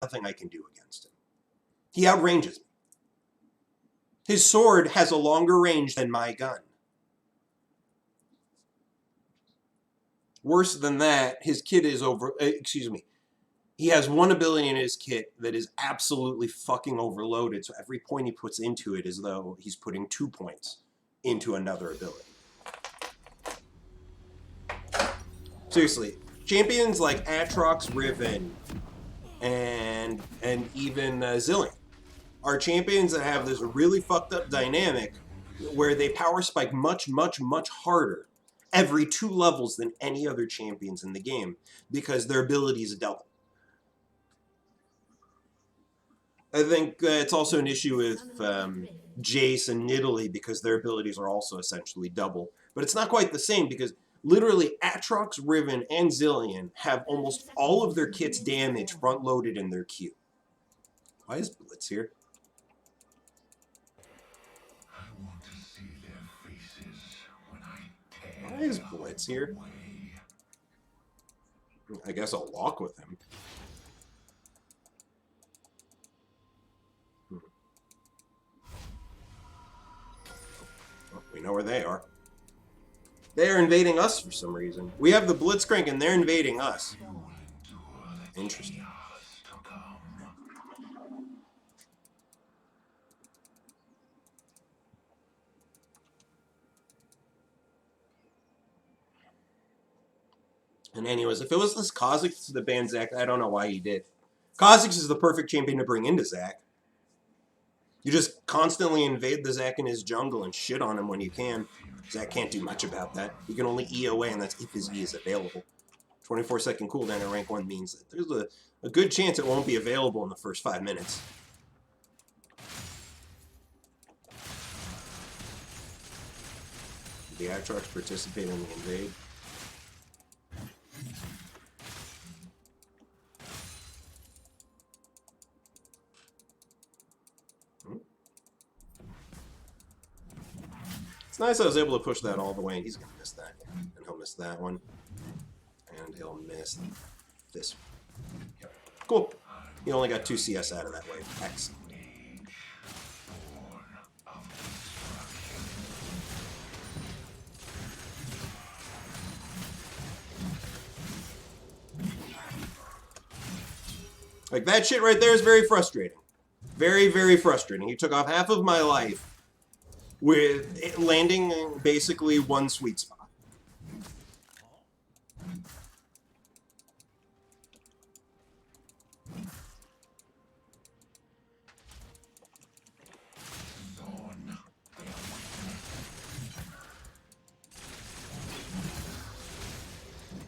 nothing I can do against him. He outranges me. His sword has a longer range than my gun. Worse than that, his kit is he has one ability in his kit that is absolutely fucking overloaded, so every point he puts into it is though he's putting 2 points into another ability. Seriously, champions like Aatrox, Riven, and even Zillion are champions that have this really fucked up dynamic where they power spike much, much, much harder every 2 levels than any other champions in the game because their abilities double. I think it's also an issue with Jace and Nidalee because their abilities are also essentially double. But it's not quite the same because literally Aatrox, Riven, and Zillion have almost all of their kit's damage front-loaded in their Q. Why is Blitz here? Why is Blitz here? I guess I'll walk with him. Well, we know where they are. They are invading us for some reason. We have the Blitzcrank and they're invading us. Interesting. And anyways, if it was this Kha'Zix that banned Zac, I don't know why he did. Kha'Zix is the perfect champion to bring into Zac. You just constantly invade the Zac in his jungle and shit on him when you can. Zac can't do much about that. He can only E away, and that's if his E is available. 24-second cooldown at rank 1 means that there's a good chance it won't be available in the first 5 minutes. Did the Aatrox participate in the invade? It's nice I was able to push that all the way, and he's going to miss that. And he'll miss that one. And he'll miss this one. Yep. Cool. He only got 2 CS out of that wave. Excellent. Like, that shit right there is very frustrating. Very, very frustrating. He took off half of my life with it landing basically one sweet spot.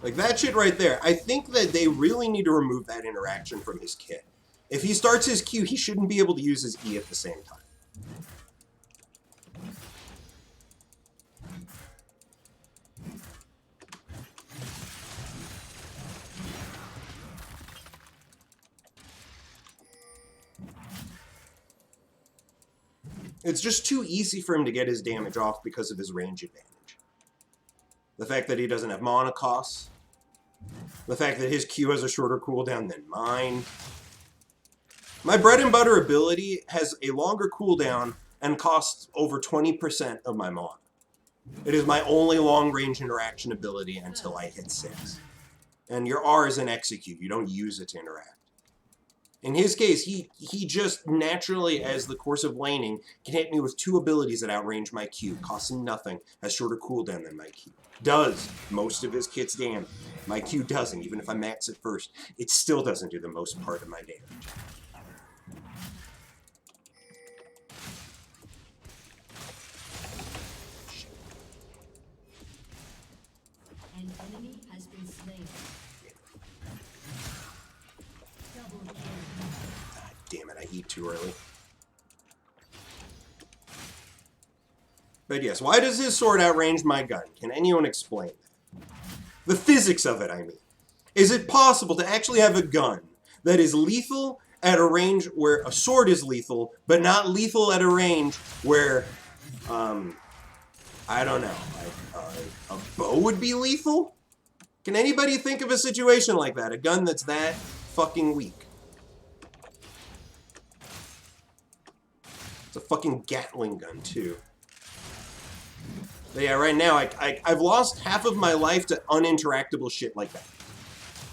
Like, that shit right there. I think that they really need to remove that interaction from his kit. If he starts his Q, he shouldn't be able to use his E at the same time. It's just too easy for him to get his damage off because of his range advantage. The fact that he doesn't have mana costs. The fact that his Q has a shorter cooldown than mine. My bread and butter ability has a longer cooldown and costs over 20% of my mana. It is my only long-range interaction ability until I hit 6. And your R is an execute. You don't use it to interact. In his case, he just naturally, as the course of laning, can hit me with 2 abilities that outrange my Q, costs him nothing, has shorter cooldown than my Q. Does most of his kit's damage. My Q doesn't, even if I max it first. It still doesn't do the most part of my damage. An enemy has been slain. God damn it, I eat too early. But yes, why does his sword outrange my gun? Can anyone explain that? The physics of it, I mean. Is it possible to actually have a gun that is lethal at a range where a sword is lethal, but not lethal at a range where, I don't know, like a bow would be lethal? Can anybody think of a situation like that? A gun that's that fucking weak? It's a fucking Gatling gun, too. But yeah, right now, I've lost half of my life to uninteractable shit like that.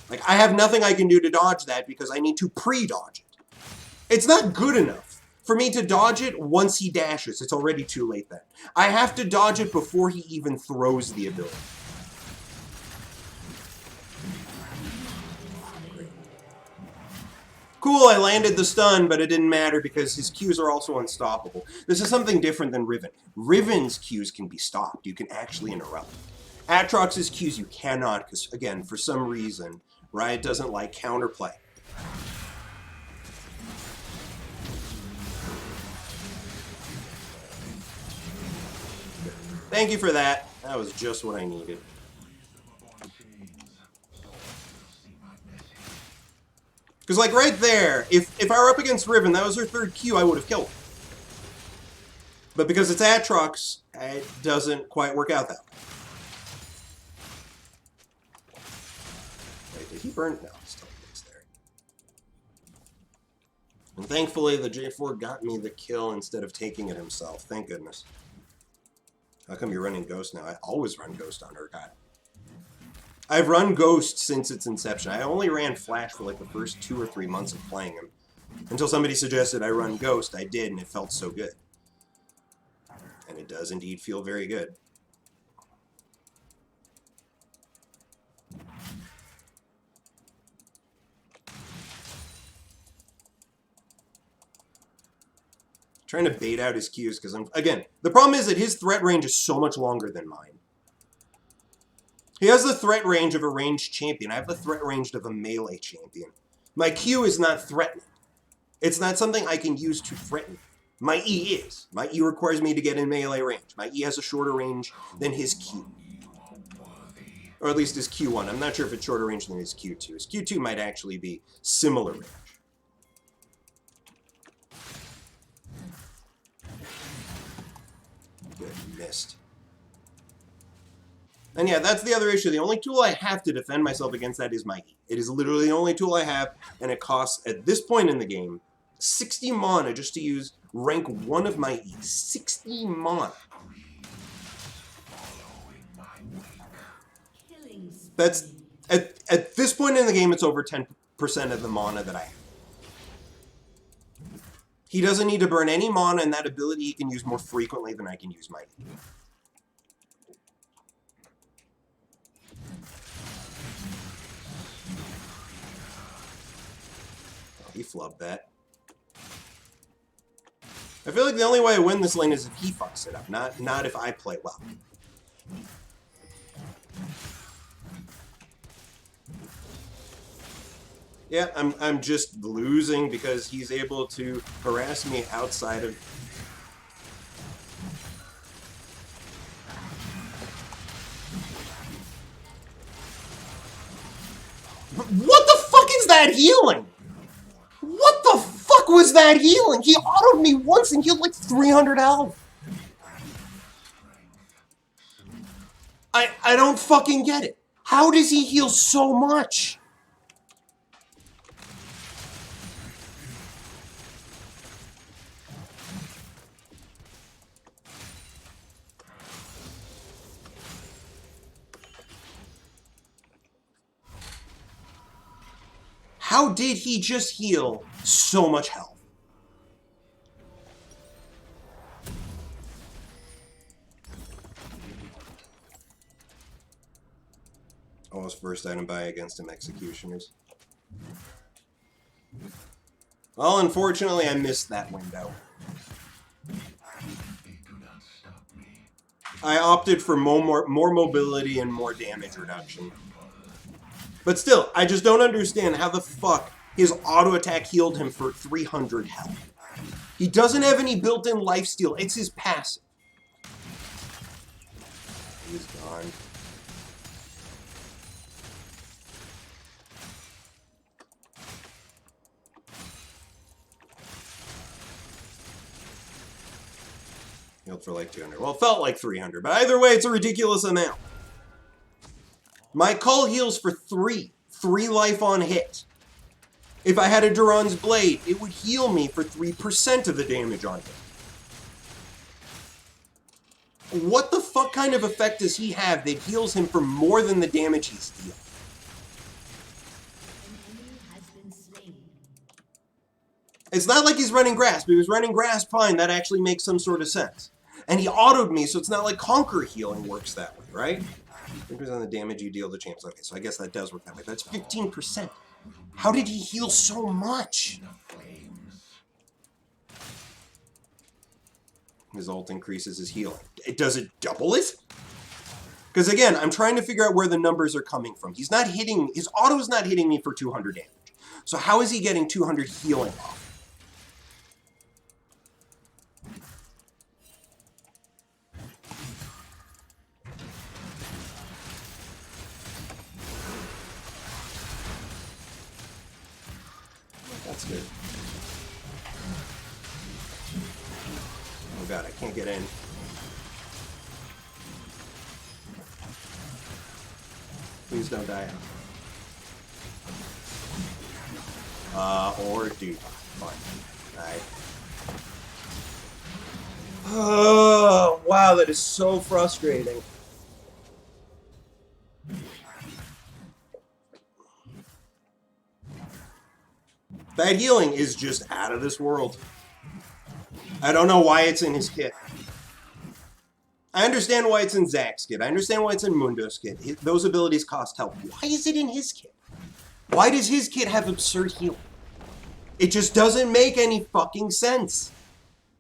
Like, I have nothing I can do to dodge that because I need to pre-dodge it. It's not good enough for me to dodge it once he dashes. It's already too late then. I have to dodge it before he even throws the ability. Cool, I landed the stun, but it didn't matter because his Qs are also unstoppable. This is something different than Riven. Riven's Qs can be stopped. You can actually interrupt. Aatrox's Qs you cannot, because, again, for some reason, Riot doesn't like counterplay. Thank you for that. That was just what I needed. Because, like, right there, if I were up against Riven, that was her third Q, I would have killed her. But because it's Aatrox, it doesn't quite work out that way. Wait, did he burn? No, he still is there. And thankfully, the J4 got me the kill instead of taking it himself. Thank goodness. How come you're running Ghost now? I always run Ghost on Urgot. I've run Ghost since its inception. I only ran Flash for like the first 2 or 3 months of playing him. Until somebody suggested I run Ghost, I did, and it felt so good. And it does indeed feel very good. Trying to bait out his Qs because again, the problem is that his threat range is so much longer than mine. He has the threat range of a ranged champion. I have the threat range of a melee champion. My Q is not threatening. It's not something I can use to threaten. My E is. My E requires me to get in melee range. My E has a shorter range than his Q. Or at least his Q1. I'm not sure if it's shorter range than his Q2. His Q2 might actually be similar range. Good, missed. And yeah, that's the other issue. The only tool I have to defend myself against that is my E. It is literally the only tool I have, and it costs, at this point in the game, 60 mana just to use rank 1 of my E. 60 mana. That's, at this point in the game, it's over 10% of the mana that I have. He doesn't need to burn any mana, and that ability he can use more frequently than I can use my E. He flubbed that. I feel like the only way I win this lane is if he fucks it up, not if I play well. Yeah, I'm just losing because he's able to harass me outside of... What the fuck is that healing? What the fuck was that healing? He autoed me once and healed like 300 health. I don't fucking get it. How does he heal so much? How did he just heal so much health? Almost first item buy against him, Executioners. Well, unfortunately, I missed that window. I opted for more mobility and more damage reduction. But still, I just don't understand how the fuck his auto attack healed him for 300 health. He doesn't have any built-in lifesteal. It's his passive. He's gone. Healed for like 200. Well, it felt like 300, but either way, it's a ridiculous amount. My call heals for 3 life on hit. If I had a Duran's Blade, it would heal me for 3% of the damage on hit. What the fuck kind of effect does he have that heals him for more than the damage he's dealing? An enemy has been slain. It's not like he's running grasp. If he was running grasp, fine, that actually makes some sort of sense. And he autoed me, so it's not like Conquer healing works that way, right? 50% of the damage you deal to champs. Okay, so I guess that does work that way. That's 15%. How did he heal so much? His ult increases his healing. Does it double it? Because again, I'm trying to figure out where the numbers are coming from. He's not hitting, his auto is not hitting me for 200 damage. So how is he getting 200 healing off? That's good. Oh god, I can't get in. Please don't die out. Or do. Fine. Alright. Oh, wow, that is so frustrating. That healing is just out of this world. I don't know why it's in his kit. I understand why it's in Zach's kit. I understand why it's in Mundo's kit. Those abilities cost health. Why is it in his kit? Why does his kit have absurd healing? It just doesn't make any fucking sense.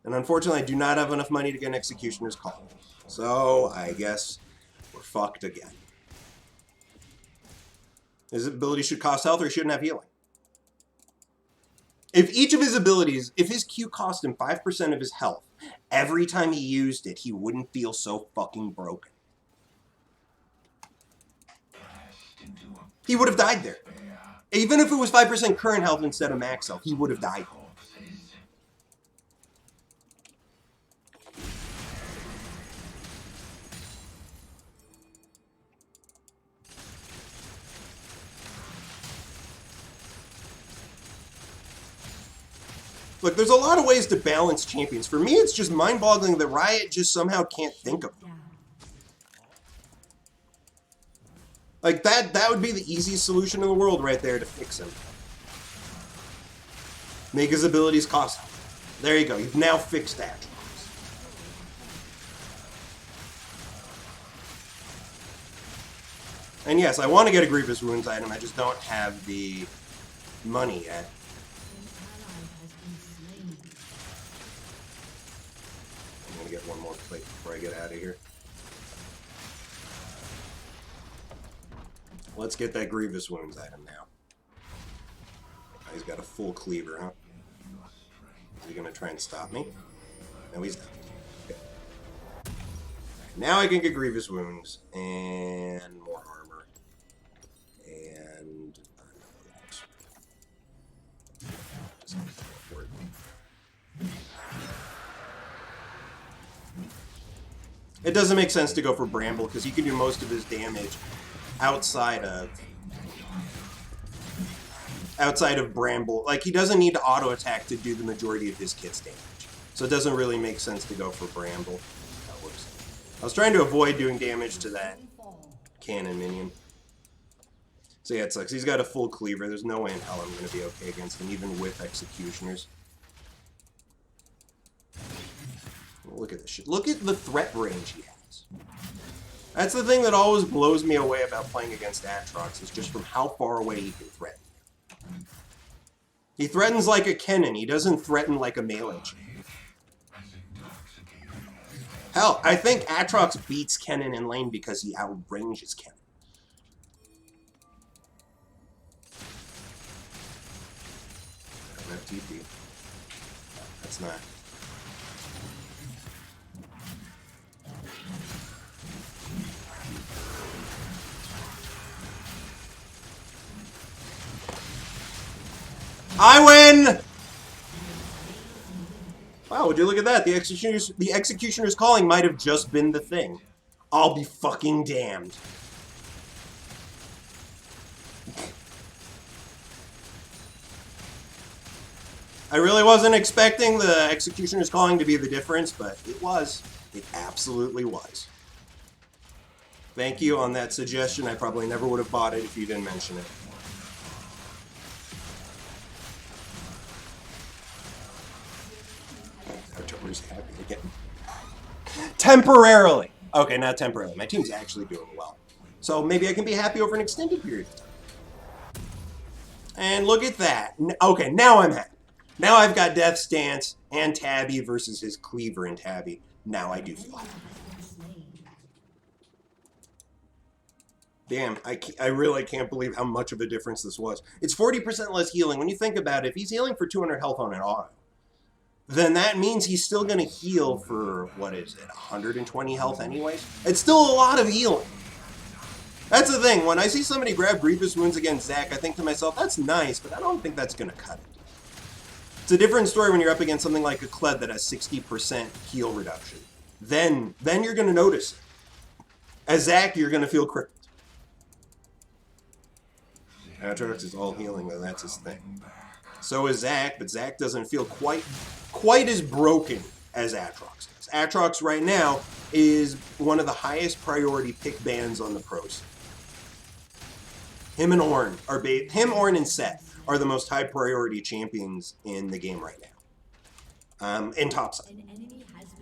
And unfortunately, I do not have enough money to get an Executioner's Call. So, I guess we're fucked again. His ability should cost health or he shouldn't have healing. If each of his abilities, if his Q cost him 5% of his health, every time he used it, he wouldn't feel so fucking broken. He would have died there. Even if it was 5% current health instead of max health, he would have died. Look, there's a lot of ways to balance champions. For me, it's just mind-boggling that Riot just somehow can't think of them. Like, that would be the easiest solution in the world right there to fix him. Make his abilities cost him. There you go. You've now fixed Aatrox. And yes, I want to get a Grievous Wounds item. I just don't have the money yet. I'm going to get one more plate before I get out of here. Let's get that Grievous Wounds item now. Oh, he's got a full cleaver, huh? Is he going to try and stop me? No, he's not. Okay. Now I can get Grievous Wounds and more armor. And it doesn't make sense to go for Bramble because he can do most of his damage outside of Bramble. Like, he doesn't need to auto attack to do the majority of his kit's damage. So it doesn't really make sense to go for Bramble. That works. I was trying to avoid doing damage to that cannon minion. So yeah, it sucks. He's got a full cleaver. There's no way in hell I'm going to be okay against him, even with Executioners. Look at this shit. Look at the threat range he has. That's the thing that always blows me away about playing against Aatrox, is just from how far away he can threaten. He threatens like a Kennen. He doesn't threaten like a melee champion. Hell, I think Aatrox beats Kennen in lane because he outranges Kennen. I don't have TP. That's not... I win! Wow, would you look at that? The Executioner's Calling might have just been the thing. I'll be fucking damned. I really wasn't expecting the Executioner's Calling to be the difference, but it was. It absolutely was. Thank you on that suggestion. I probably never would have bought it if you didn't mention it. October's happy again. Temporarily. Okay, not temporarily. My team's actually doing well. So maybe I can be happy over an extended period of time. And look at that. Okay, now I'm happy. Now I've got Death Stance and Tabby versus his Cleaver and Tabby. Now I do feel happy. Damn, I really can't believe how much of a difference this was. It's 40% less healing. When you think about it, if he's healing for 200 health on an auto, then that means he's still going to heal for, what is it, 120 health anyways? It's still a lot of healing. That's the thing. When I see somebody grab Grievous wounds against Zac, I think to myself, that's nice, but I don't think that's going to cut it. It's a different story when you're up against something like a Kled that has 60% heal reduction. Then you're going to notice it. As Zac, you're going to feel crippled. Aatrox is all healing, though. That's his thing. So is Zac, but Zac doesn't feel quite as broken as Aatrox does. Aatrox right now is one of the highest priority pick bans on the pros. Him, Ornn, and Seth are the most high priority champions in the game right now. In topside.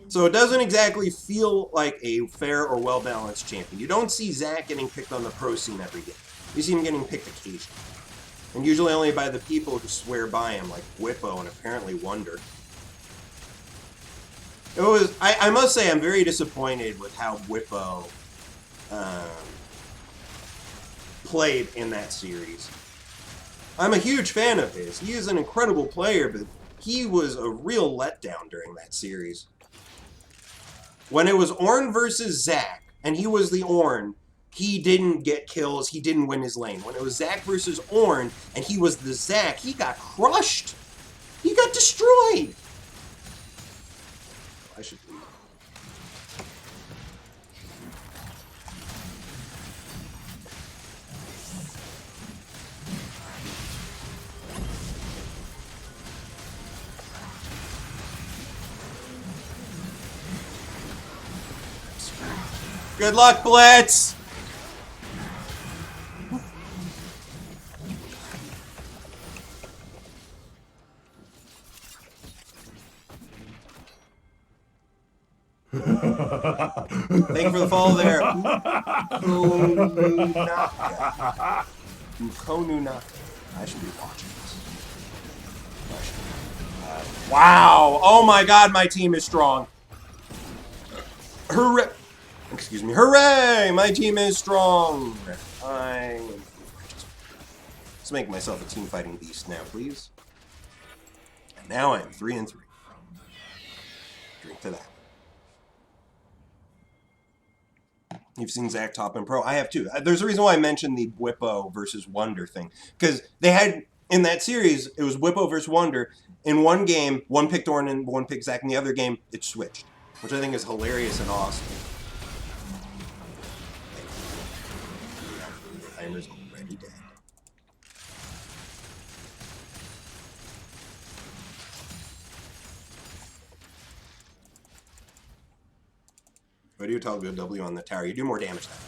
So it doesn't exactly feel like a fair or well-balanced champion. You don't see Zac getting picked on the pro scene every game. You see him getting picked occasionally. And usually only by the people who swear by him, like Whippo and apparently Wonder. I must say, I'm very disappointed with how Whippo played in that series. I'm a huge fan of his. He is an incredible player, but he was a real letdown during that series. When it was Ornn versus Zac, and he was the Ornn, he didn't get kills, he didn't win his lane. When it was Zac versus Ornn, and he was the Zac, he got crushed. He got destroyed. I should leave. Good luck, Blitz! Thank you for the follow there. Ukonunaka. I should be watching this. Wow! Oh my god, my team is strong. Hooray! Excuse me. Hooray! My team is strong. Let's make myself a team fighting beast now, please. And now I'm 3-3. Drink to that. You've seen Zac top and pro. I have too. There's a reason why I mentioned the Whippo versus Wonder thing. Because they had, in that series, it was Whippo versus Wonder. In one game, one picked Ornn and one picked Zac. In the other game, it switched. Which I think is hilarious and awesome. Timer's already dead. Why do you toggle W on the tower? You do more damage that way.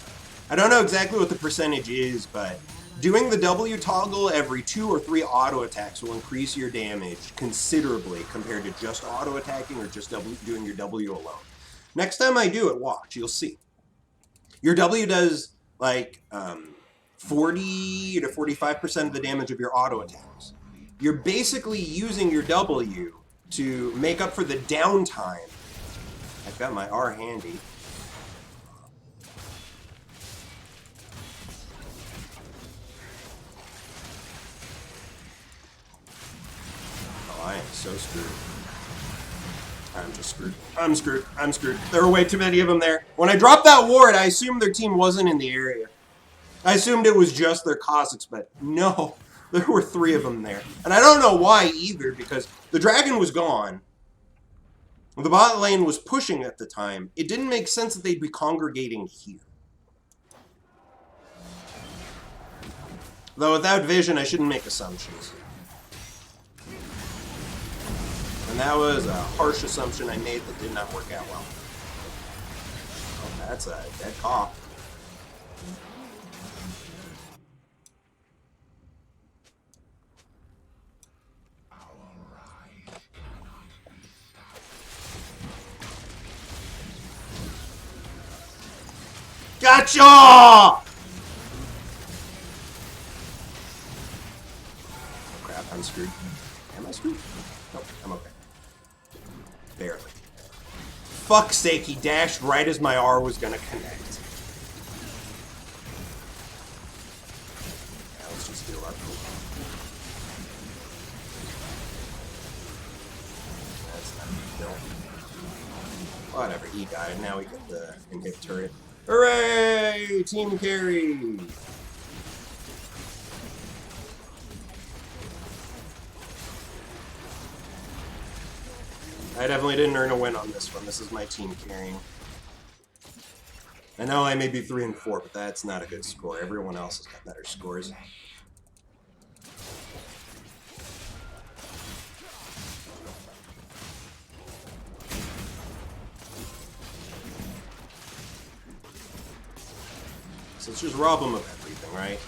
I don't know exactly what the percentage is, but doing the W toggle every 2 or 3 auto attacks will increase your damage considerably compared to just auto attacking or just doing your W alone. Next time I do it, watch, you'll see. Your W does like 40 to 45% of the damage of your auto attacks. You're basically using your W to make up for the downtime. I've got my R handy. Oh, I am so screwed. I'm just screwed. I'm screwed. I'm screwed. There were way too many of them there. When I dropped that ward, I assumed their team wasn't in the area. I assumed it was just their Kha'Zix, but no. There were 3 of them there. And I don't know why either, because the dragon was gone. The bot lane was pushing at the time. It didn't make sense that they'd be congregating here. Though without vision, I shouldn't make assumptions. And that was a harsh assumption I made that did not work out well. That's a dead cough. Gotcha! Oh crap, I'm screwed. Am I screwed? Nope, I'm okay. Barely. Fuck's sake, he dashed right as my R was gonna connect. Yeah, let's just heal up. That's not a big deal. Whatever, he died. Now we get the inhib turret. Hooray! Team carry! I definitely didn't earn a win on this one. This is my team carrying. I know I may be 3 and 4, but that's not a good score. Everyone else has got better scores. So let's just rob them of everything, right?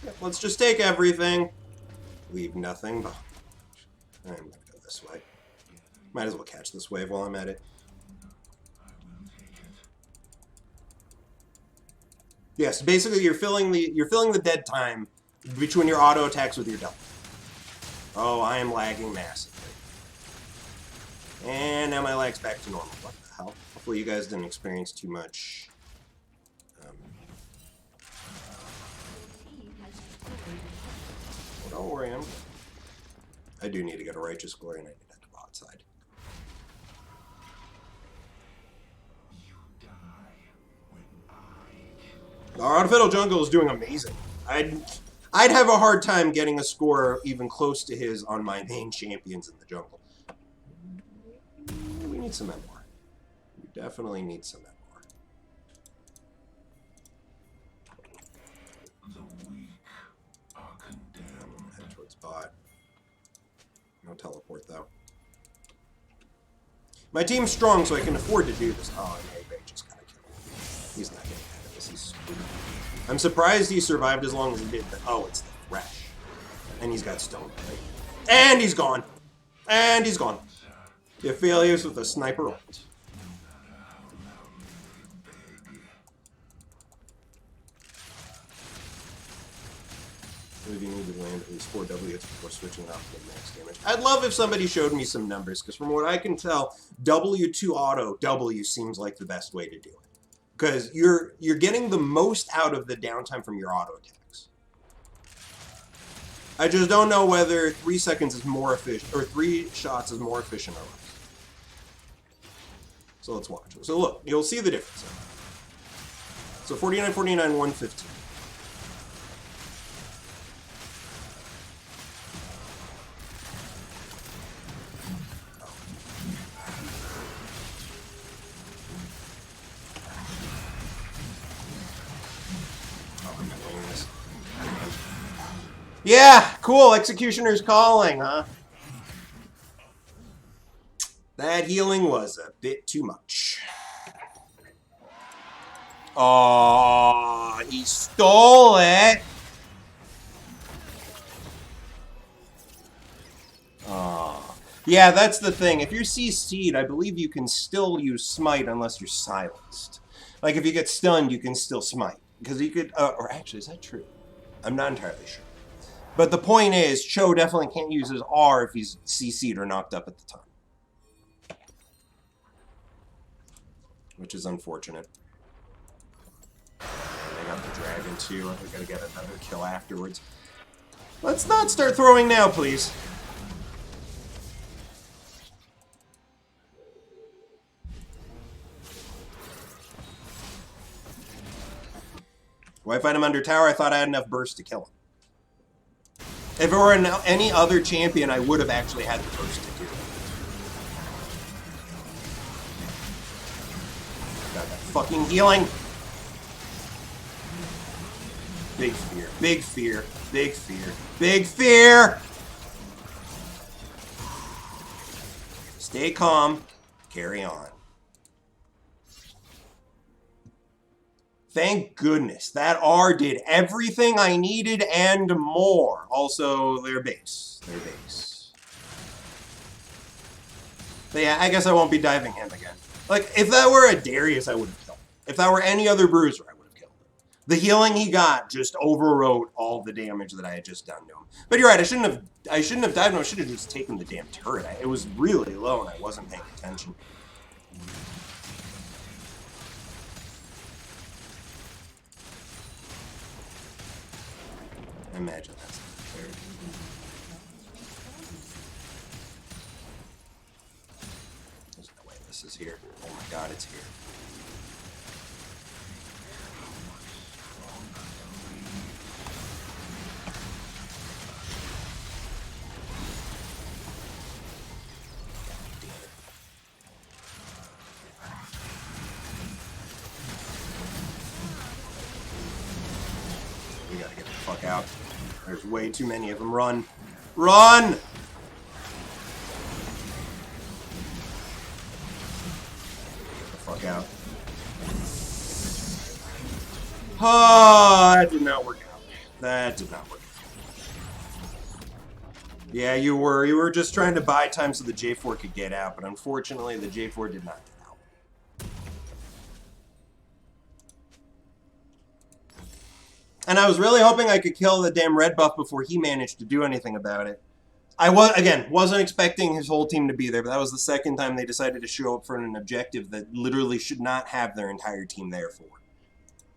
Yep, let's just take everything. Leave nothing behind. I'm gonna go this way. Might as well catch this wave while I'm at it. Yes, basically you're filling the dead time between your auto attacks with your double. Oh, I am lagging massively. And now my lag's back to normal. What the hell? Hopefully you guys didn't experience too much. Don't worry, I do need to get a Righteous Glory, and I need that to go outside. Our Artificial Jungle is doing amazing. I'd have a hard time getting a score even close to his on my main champions in the jungle. We need some memoir. We definitely need some memoir. Head towards bot. No teleport though. My team's strong, so I can afford to do this. Oh, yeah, they just gotta kill him. He's not getting out of this. He's screwed. I'm surprised he survived as long as he did, but oh, it's the Thresh. And he's got Stone Blade. And he's gone. And he's gone. The failures with a sniper ult. Maybe you need to land at least 4 Ws before switching off to max damage. I'd love if somebody showed me some numbers, because from what I can tell, W2 auto W seems like the best way to do it. Because you're getting the most out of the downtime from your auto attacks. I just don't know whether 3 seconds is more efficient, or 3 shots is more efficient or less. So let's watch. So look, you'll see the difference. So 49, 49, 115. Yeah, cool. Executioner's calling, huh? That healing was a bit too much. Oh, he stole it. Oh. Yeah, that's the thing. If you're CC'd, I believe you can still use Smite unless you're silenced. Like, if you get stunned, you can still Smite. Because you could... or actually, is that true? I'm not entirely sure. But the point is, Cho definitely can't use his R if he's CC'd or knocked up at the time. Which is unfortunate. They got the dragon too. We gotta get another kill afterwards. Let's not start throwing now, please. Why fight him under tower? I thought I had enough burst to kill him. If it were any other champion, I would have actually had the burst to do it. Got that fucking healing. Big fear. Big fear. Big fear. Big fear! Stay calm. Carry on. Thank goodness. That R did everything I needed and more. Also, their base. Their base. But yeah, I guess I won't be diving him again. Like, if that were a Darius, I would have killed him. If that were any other bruiser, I would have killed him. The healing he got just overwrote all the damage that I had just done to him. But you're right, I shouldn't have dived him. I should have just taken the damn turret. It was really low and I wasn't paying attention. Imagine that's fair. There's no way this is here. Oh my god, it's here. We gotta get the fuck out. There's way too many of them. Run! Run! Get the fuck out. Oh, that did not work out. That did not work out. Yeah, you were. You were just trying to buy time so the J4 could get out, but unfortunately the J4 did not get out. And I was really hoping I could kill the damn red buff before he managed to do anything about it. I wasn't expecting his whole team to be there, but that was the second time they decided to show up for an objective that literally should not have their entire team there for.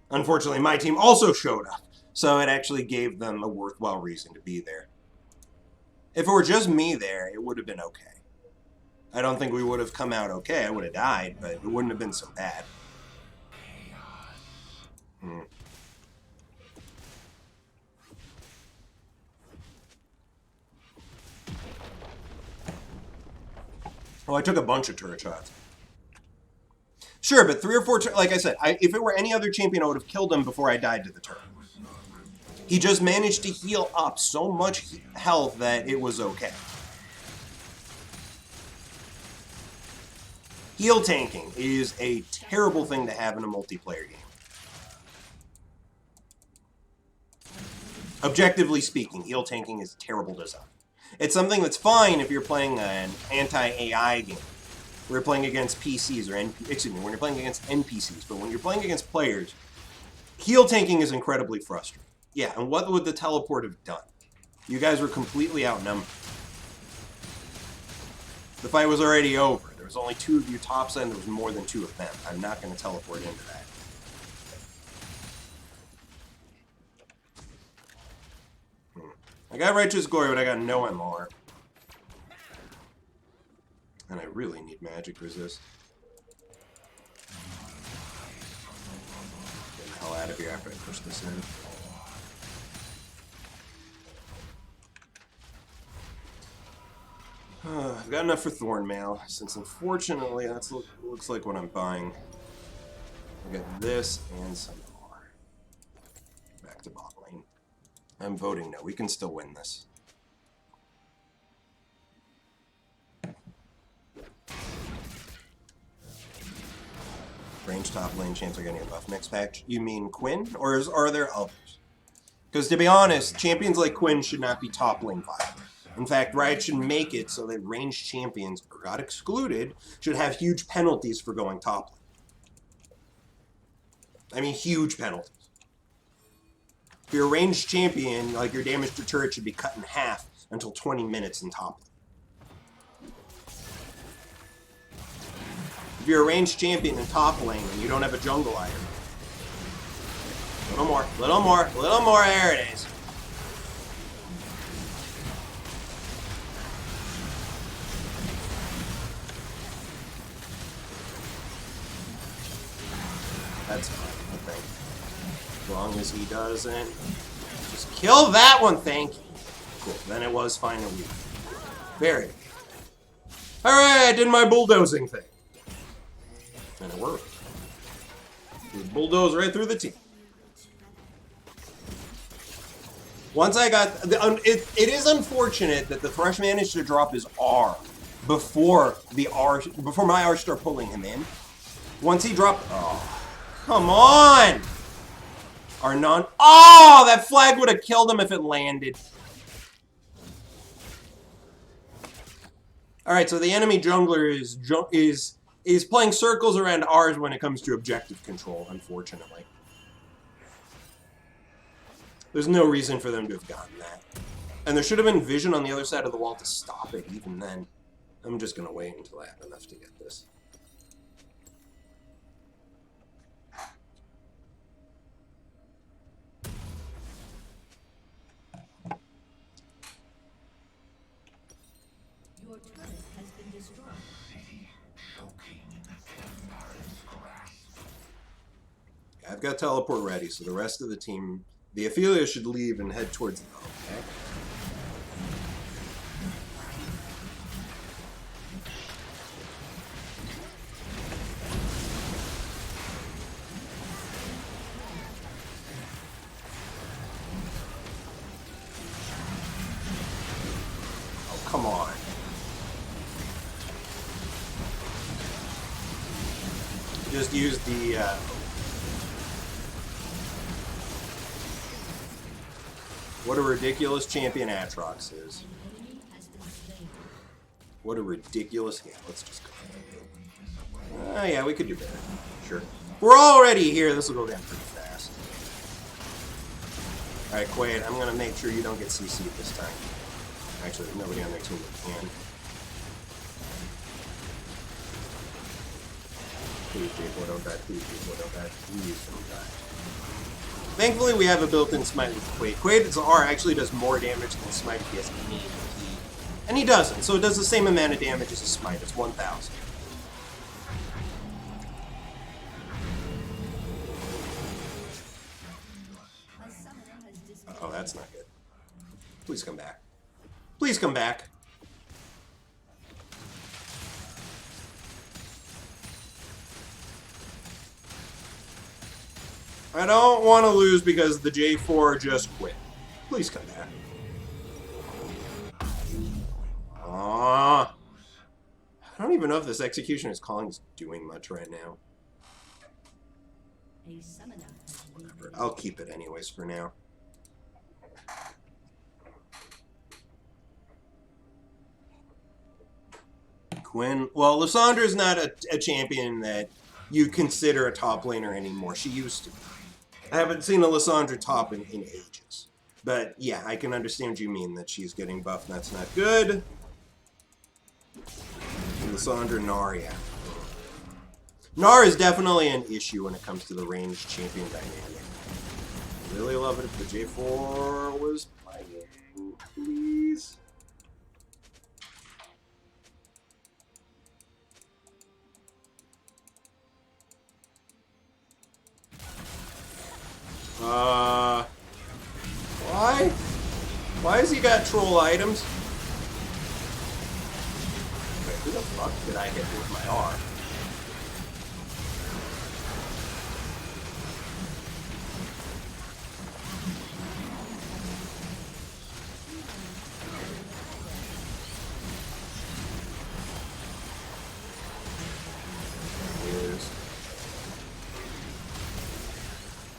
Unfortunately, my team also showed up, so it actually gave them a worthwhile reason to be there. If it were just me there, it would have been okay. I don't think we would have come out okay. I would have died, but it wouldn't have been so bad. Oh, I took a bunch of turret shots. Sure, but 3 or 4... Like I said, if it were any other champion, I would have killed him before I died to the turret. He just managed to heal up so much health that it was okay. Heal tanking is a terrible thing to have in a multiplayer game. Objectively speaking, heal tanking is terrible design. It's something that's fine if you're playing an anti-AI game. When you're playing against PCs or when you're playing against NPCs, but when you're playing against players, heal tanking is incredibly frustrating. Yeah, and what would the teleport have done? You guys were completely outnumbered. The fight was already over. There was only 2 of you topside, and there was more than 2 of them. I'm not going to teleport into that. I got Righteous Glory, but I got no MR. And I really need magic resist. Get the hell out of here after I push this in. I've got enough for Thorn Mail, since unfortunately that looks like what I'm buying. I got this and some more. Back to bot lane. I'm voting no. We can still win this. Range top lane chance are getting a buff next patch. You mean Quinn? Or are there others? Because to be honest, champions like Quinn should not be top lane viable. In fact, Riot should make it so that ranged champions, Urgot excluded, should have huge penalties for going top lane. I mean, huge penalties. If you're a ranged champion, like your damage to turret should be cut in half until 20 minutes in top lane. If you're a ranged champion in top lane and you don't have a jungle item, little more, little more, little more, there it is. That's fine, I think. As long as he doesn't just kill that one, thank you. Cool, then it was finally very good. Alright, I did my bulldozing thing. And it worked. It bulldozed right through the team. Once I got... it is unfortunate that the Thresh managed to drop his R before my R start pulling him in. Once he dropped, oh, come on! Our non, oh, that flag would have killed him if it landed. All right, so the enemy jungler is playing circles around ours when it comes to objective control, unfortunately. There's no reason for them to have gotten that. And there should have been vision on the other side of the wall to stop it, even then. I'm just going to wait until I have enough to get this. Your turret has been destroyed. I've got teleport ready, so the rest of the team, the Ophelia should leave and head towards the home, okay? Oh, come on. Just use the, what a ridiculous champion Aatrox is. An enemy has been slain. What a ridiculous... Yeah, let's just go. Oh, yeah, we could do better. Sure. We're already here. This will go down pretty fast. Alright, Quaid, I'm going to make sure you don't get CC'd this time. Actually, there's nobody on their team that can. Please, J4, don't die. Please, J4, don't die. Please, don't die. Thankfully, we have a built-in smite with Quaid. Quaid's R actually does more damage than smite if he has any MP. And he doesn't, so it does the same amount of damage as a smite. It's 1,000. Oh, that's not good. Please come back. Please come back. I don't want to lose because the J4 just quit. Please come back. I don't even know if this Executioner's Calling is doing much right now. A summoner has been Whatever. I'll keep it anyways for now. Quinn. Well, Lissandra's not a champion that you consider a top laner anymore. She used to be. I haven't seen a Lissandra top in ages. But yeah, I can understand what you mean that she's getting buffed and that's not good. And Lissandra Gnar, yeah. Gnar is definitely an issue when it comes to the ranged champion dynamic. Really love it if the J4 was playing, please. Why? Why has he got troll items? Wait, who the fuck did I hit with my R?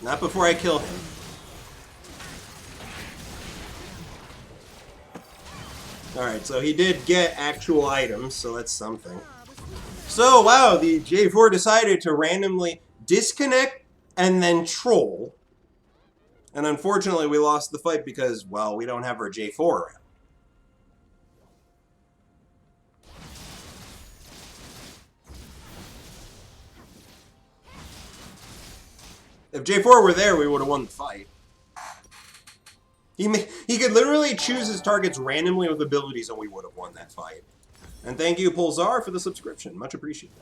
Not before I kill him. Alright, so he did get actual items, so that's something. So, wow, the J4 decided to randomly disconnect and then troll. And unfortunately, we lost the fight because, well, we don't have our J4 around. If J4 were there, we would have won the fight. He could literally choose his targets randomly with abilities and we would have won that fight. And thank you, Pulsar, for the subscription. Much appreciated.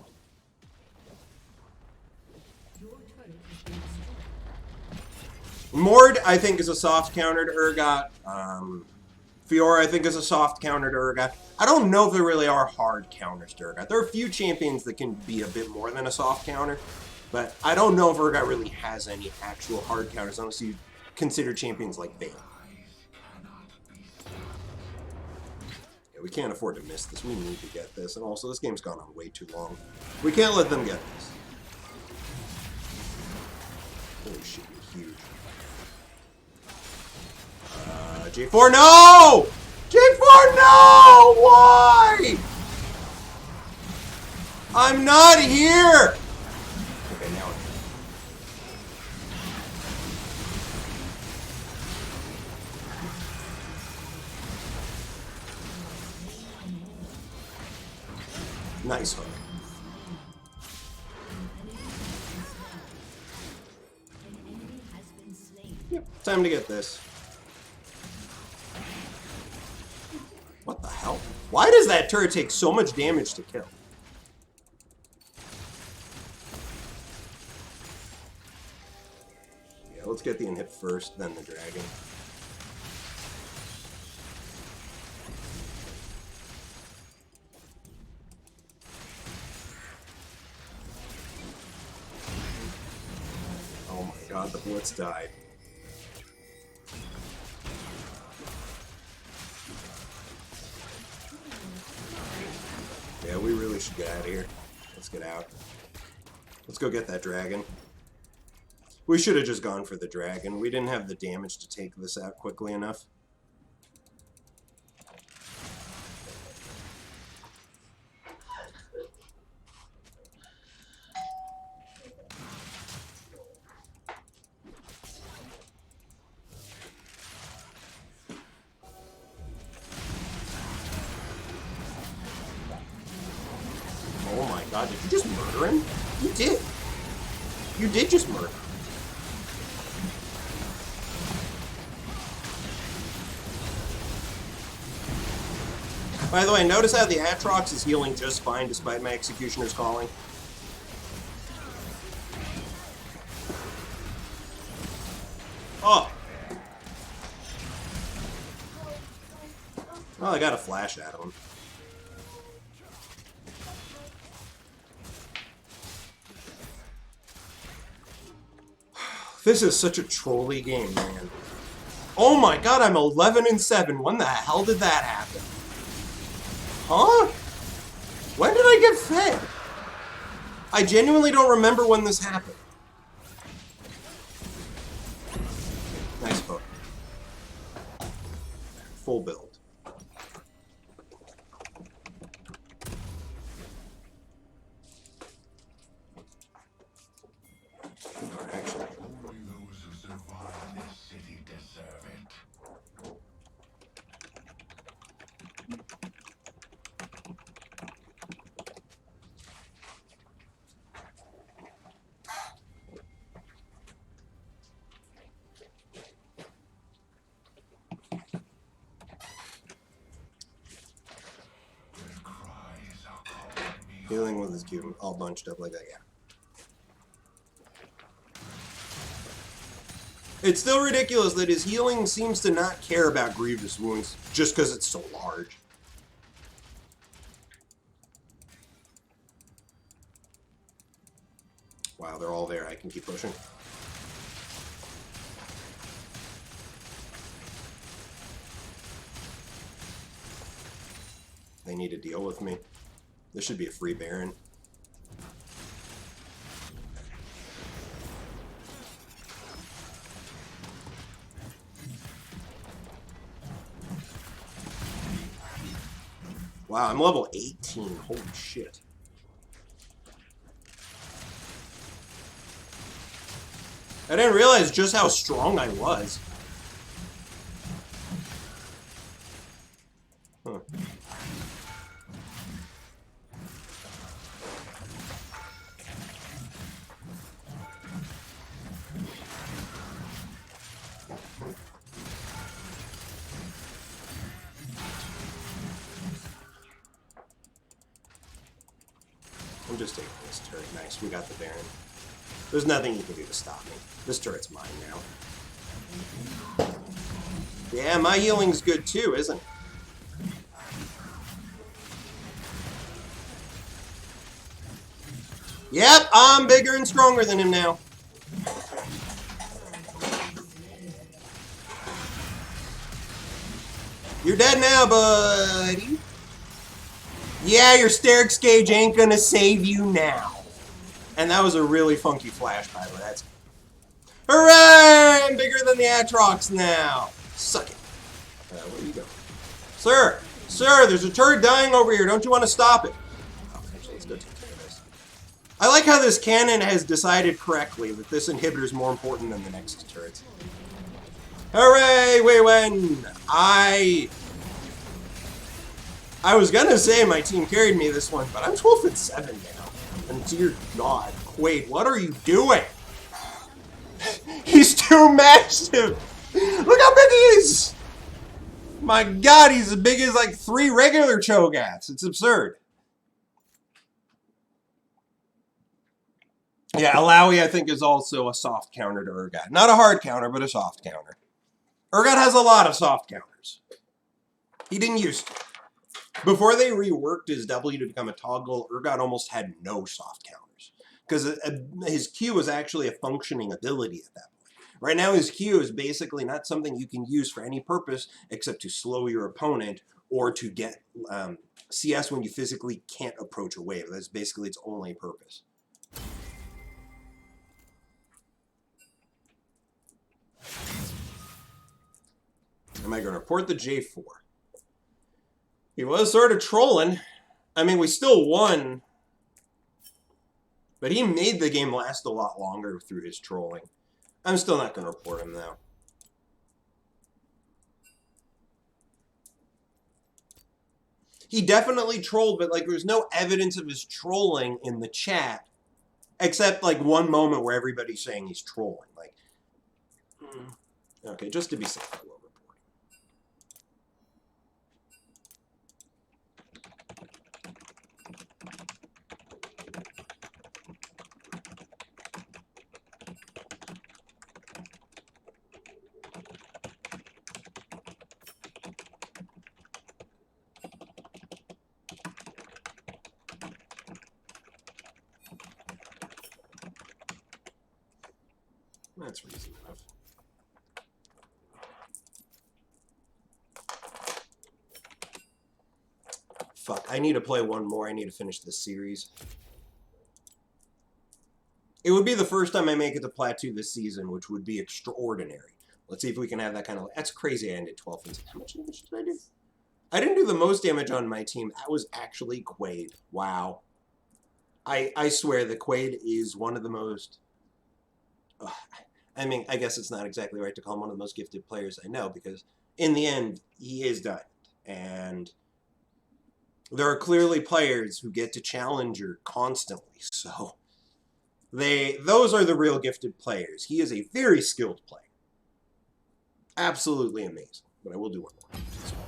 Your turret has been destroyed. Mord, I think, is a soft counter to Urgot. Fiora, I think, is a soft counter to Urgot. I don't know if there really are hard counters to Urgot. There are a few champions that can be a bit more than a soft counter. But I don't know if Urgot really has any actual hard counters unless you consider champions like Vayne. Yeah, we can't afford to miss this. We need to get this. And also, this game's gone on way too long. We can't let them get this. Holy shit, you're huge. J4, no! J4, no! Why? I'm not here! Okay, now nice hook. Yep, time to get this. What the hell? Why does that turret take so much damage to kill? Yeah, let's get the inhib first, then the dragon. Oh my god, the blitz died. Yeah, we really should get out of here. Let's get out. Let's go get that dragon. We should have just gone for the dragon. We didn't have the damage to take this out quickly enough. Oh my god, did you just murder him? You did. You did just murder him. By the way, notice how the Aatrox is healing just fine despite my Executioner's calling. Oh! Well, I got a flash at him. This is such a trolly game, man. Oh my god, I'm 11-7. When the hell did that happen? Huh? When did I get fed? I genuinely don't remember when this happened. Nice hook. Full build. Actually. Only those who survive this city deserve it. Their cries are calling me. Healing with his Q all bunched up like that, yeah. It's still ridiculous that his healing seems to not care about Grievous wounds just because it's so large. Wow, they're all there. I can keep pushing. They need to deal with me. This should be a free Baron. Wow, I'm level 18. Holy shit. I didn't realize just how strong I was. Huh. I'm just taking this turret. Nice, we got the Baron. There's nothing you can do to stop me. This turret's mine now. Yeah, my healing's good too, isn't it? Yep, I'm bigger and stronger than him now. You're dead now, buddy. Yeah, your Sterix gauge ain't gonna save you now. And that was a really funky flash, by the way. That's... Hooray! I'm bigger than the Aatrox now. Suck it. Where are you going? Sir! Sir, there's a turret dying over here. Don't you want to stop it? Oh, actually, let's go take care of this. I like how this cannon has decided correctly that this inhibitor is more important than the next turrets. Hooray! We win! I was gonna say my team carried me this one, but I'm 12-7 now. And dear God, Quaid, what are you doing? He's too massive! Look how big he is! My God, he's as big as like 3 regular Cho'Gaths. It's absurd. Yeah, Alawi, I think, is also a soft counter to Urgot. Not a hard counter, but a soft counter. Urgot has a lot of soft counters. He didn't use to. Before they reworked his W to become a toggle, Urgot almost had no soft counters. Because his Q was actually a functioning ability at that point. Right now, his Q is basically not something you can use for any purpose except to slow your opponent or to get CS when you physically can't approach a wave. That's basically its only purpose. Am I going to report the J4? He was sort of trolling. I mean, we still won. But he made the game last a lot longer through his trolling. I'm still not going to report him, though. He definitely trolled, but, like, there's no evidence of his trolling in the chat. Except, like, one moment where everybody's saying he's trolling. Like, okay, just to be safe, I will report. That's reason enough. Fuck, I need to play one more. I need to finish this series. It would be the first time I make it to Plateau this season, which would be extraordinary. Let's see if we can have that kind of... That's crazy I ended 12 and... How much damage did I do? I didn't do the most damage on my team. That was actually Quaid. Wow. I swear that Quaid is one of the most... I mean, I guess it's not exactly right to call him one of the most gifted players I know, because in the end, he is Diamond. And there are clearly players who get to Challenger constantly, so those are the real gifted players. He is a very skilled player. Absolutely amazing. But I will do one more.